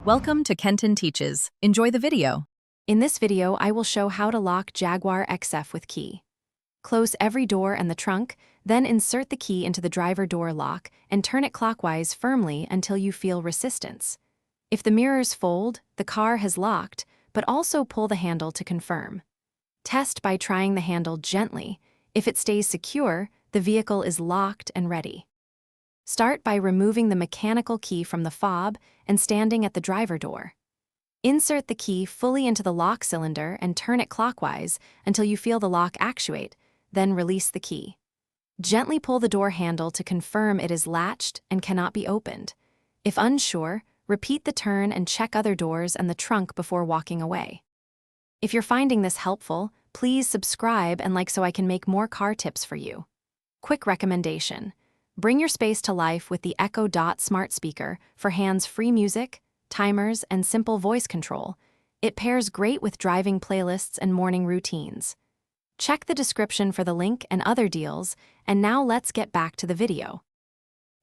Welcome to Kenton Teaches. Enjoy the video. In this video, I will show how to lock Jaguar XF with key. Close every door and the trunk, then insert the key into the driver door lock and turn it clockwise firmly until you feel resistance. If the mirrors fold, the car has locked, but also pull the handle to confirm. Test by trying the handle gently. If it stays secure, the vehicle is locked and ready. Start by removing the mechanical key from the fob and standing at the driver door. Insert the key fully into the lock cylinder and turn it clockwise until you feel the lock actuate, then release the key. Gently pull the door handle to confirm it is latched and cannot be opened. If unsure, repeat the turn and check other doors and the trunk before walking away. If you're finding this helpful, please subscribe and like so I can make more car tips for you. Quick recommendation. Bring your space to life with the Echo Dot smart speaker for hands-free music, timers, and simple voice control. It pairs great with driving playlists and morning routines. Check the description for the link and other deals, and now let's get back to the video.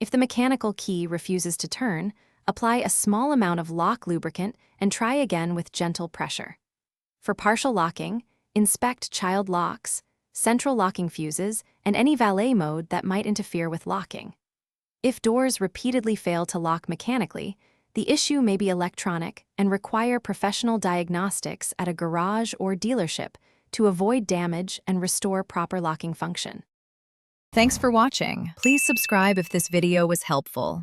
If the mechanical key refuses to turn, apply a small amount of lock lubricant and try again with gentle pressure. For partial locking, inspect child locks, central locking fuses, and any valet mode that might interfere with locking. If doors repeatedly fail to lock mechanically, the issue may be electronic and require professional diagnostics at a garage or dealership to avoid damage and restore proper locking function. Thanks for watching. Please subscribe if this video was helpful.